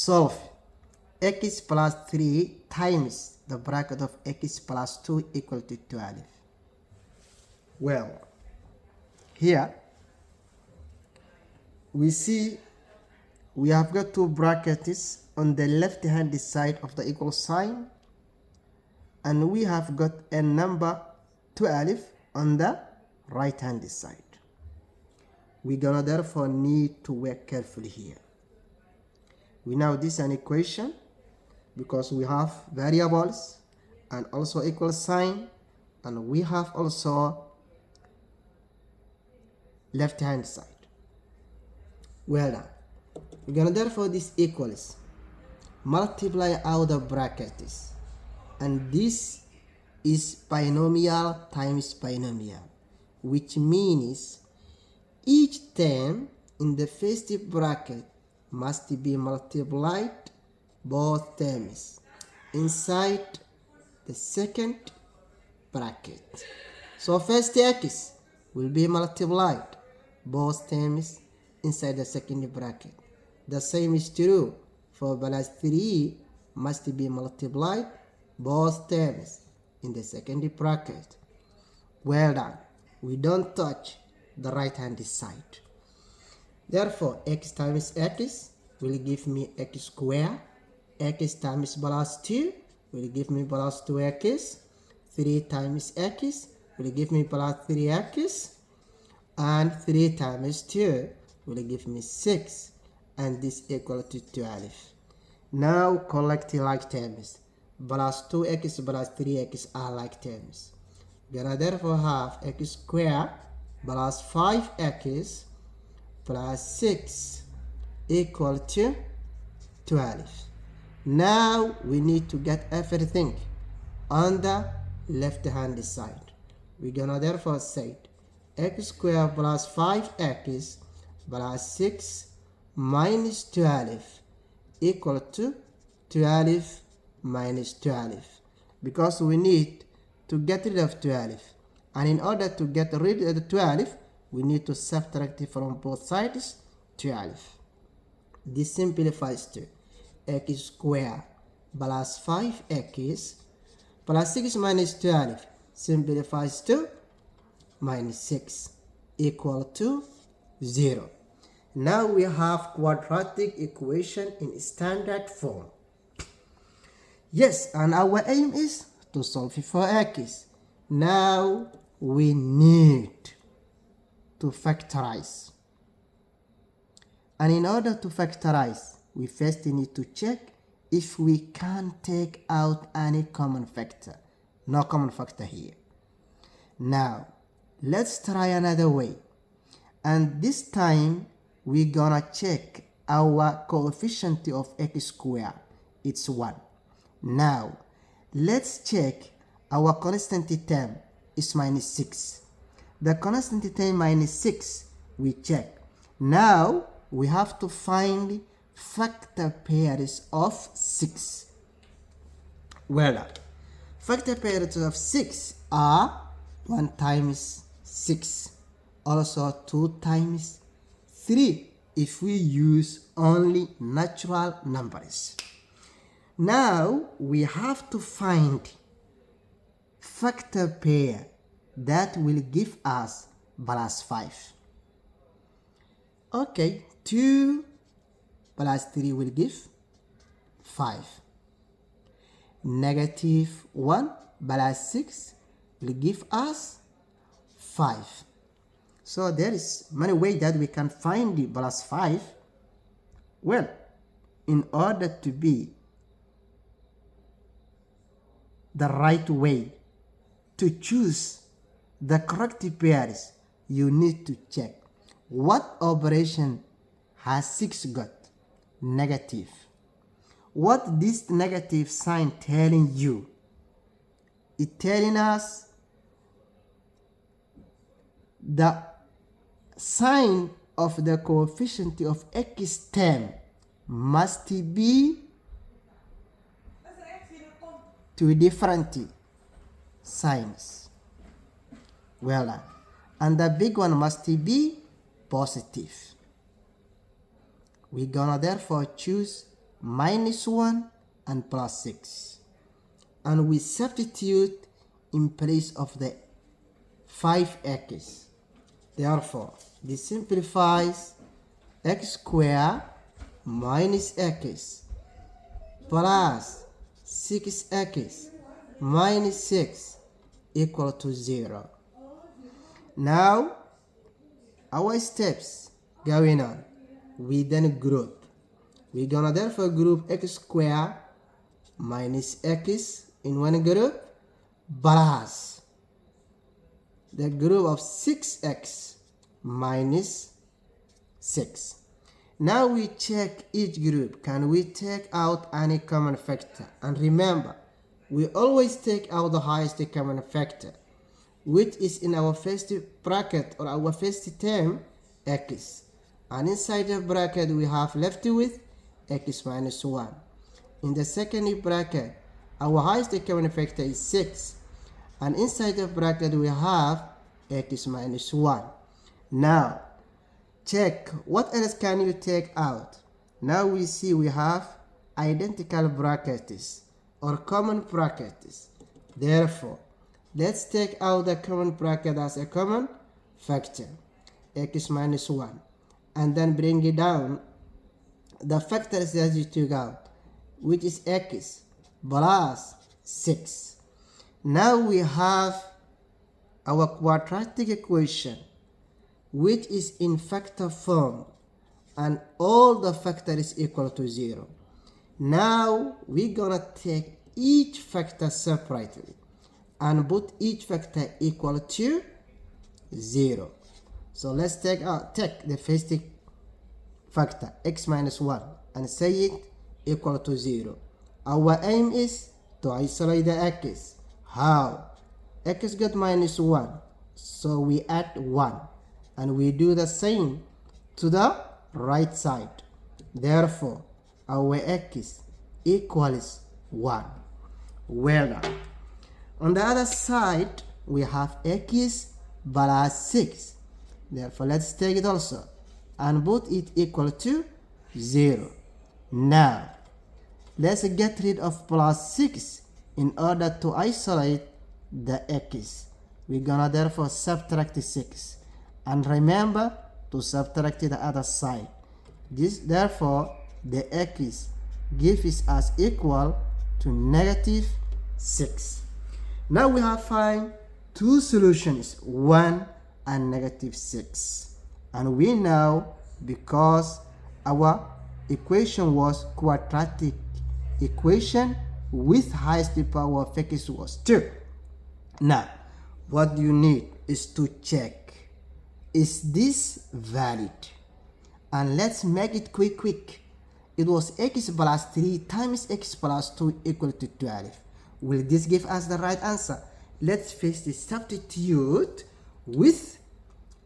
solve x plus 3 times the bracket of x plus 2 equal to 12. Well, here we see we have got two brackets on the left hand side of the equal sign, and we have got a number 12 on the right hand side. We're gonna therefore need to work carefully here. We know this is an equation because we have variables and also equal sign, and we have also left hand side. Well done. We're gonna therefore this equals multiply out the brackets, and this is binomial times binomial, which means each term in the first bracket must be multiplied both terms inside the second bracket. So first x will be multiplied both terms inside the second bracket. The same is true for plus 3 must be multiplied both terms in the second bracket. Well done. We don't touch the right hand side. Therefore, x times x will give me x squared. X times plus 2 will give me plus 2x. 3 times x will give me plus 3x. And 3 times 2 will give me 6. And this equal to 12. Now collect like terms. Plus 2x plus 3x are like terms. We're gonna therefore have x squared plus 5x plus 6 equal to 12. Now we need to get everything on the left hand side. We're gonna therefore say x squared plus 5x plus 6 minus 12 equal to 12 minus 12, because we need to get rid of 12, and in order to get rid of the 12 we need to subtract from both sides 12. This simplifies to x squared plus 5x plus 6 minus 12 simplifies to minus 6 equal to 0. Now we have quadratic equation in standard form. Yes, and our aim is to solve for x. Now we need to factorize. And in order to factorize, we first need to check if we can take out any common factor. No common factor here. Now, let's try another way. And this time, we're gonna check our coefficient of x squared. It's 1. Now, let's check our constant term is minus 6. The constant term minus 6, we check. Now, we have to find factor pairs of 6. Well, factor pairs of 6 are 1 times 6, also 2 times 3 if we use only natural numbers. Now we have to find factor pair that will give us plus 5. Okay, 2 plus 3 will give 5. Negative 1 plus 6 will give us 5. So there is many ways that we can find the plus 5. Well, in order to be the right way to choose the correct pairs, you need to check what operation has 6 got? Negative. What this negative sign telling you? It telling us the sign of the coefficient of x term must be two different signs. Well done. And the big one must be positive. We're gonna therefore choose minus 1 and plus 6. And we substitute in place of the 5x. Therefore, this simplifies x squared minus x plus 6x minus 6 equal to 0. Now, our steps going on, we then group. We're gonna therefore group x squared minus x in one group plus the group of 6x minus 6. Now we check each group. Can we take out any common factor? And remember, we always take out the highest common factor, which is in our first bracket or our first term, x. And inside the bracket we have left with x minus 1. In the second bracket, our highest common factor is 6. And inside the bracket we have x minus 1. Now, check what else can you take out. Now we see we have identical brackets or common brackets. Therefore, let's take out the common bracket as a common factor, x minus 1, and then bring it down the factors that you took out, which is x plus 6. Now we have our quadratic equation, which is in factor form, and all the factor is equal to 0. Now we're gonna take each factor separately and put each factor equal to 0. So let's take the first factor, x minus 1, and say it equal to 0. Our aim is to isolate the x. How? X got minus 1, so we add 1, and we do the same to the right side. Therefore, our x equals 1. Well done. On the other side, we have x plus 6. Therefore, let's take it also and put it equal to 0. Now, let's get rid of plus 6 in order to isolate the x. We're gonna therefore subtract 6. And remember to subtract the other side. This therefore the x gives us equal to negative 6. Now we have find two solutions, 1 and negative 6. And we know, because our equation was quadratic equation with highest power of x was 2. Now, what you need is to check, is this valid? And let's make it quick. It was x plus 3 times x plus 2 equal to 12. Will this give us the right answer? Let's first substitute with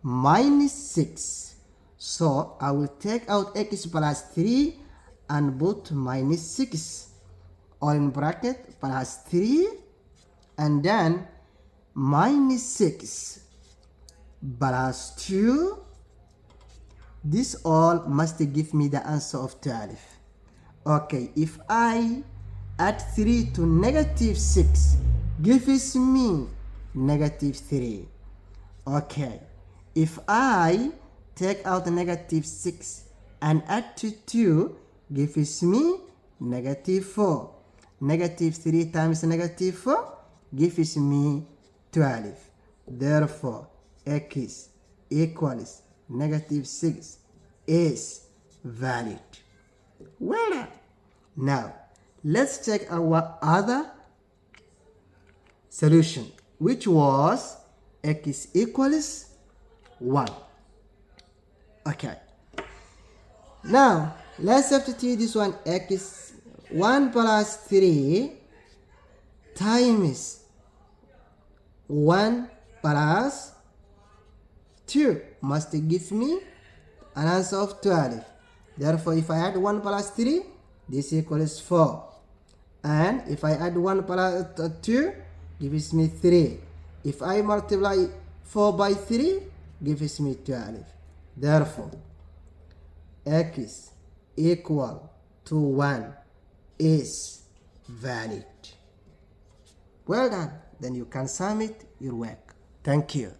minus 6. So I will take out x plus 3 and put minus 6. All in bracket plus 3 and then minus 6 plus 2. This all must give me the answer of 12. Okay, if I add 3 to negative 6, gives me negative 3. Okay, if I take out negative 6 and add to 2, gives me negative 4. Negative 3 times negative 4 gives me 12. Therefore, x equals negative 6 is valid. Well done. Now, let's check our other solution, which was x equals 1. Okay. Now, let's substitute this one, x 1 plus 3 times 1 plus 2 must give me an answer of 12. Therefore, if I add 1 plus 3, this equals 4. And if I add 1 plus 2, gives me 3. If I multiply 4 by 3, gives me 12. Therefore, x equal to 1 is valid. Well done. Then you can submit your work. Thank you.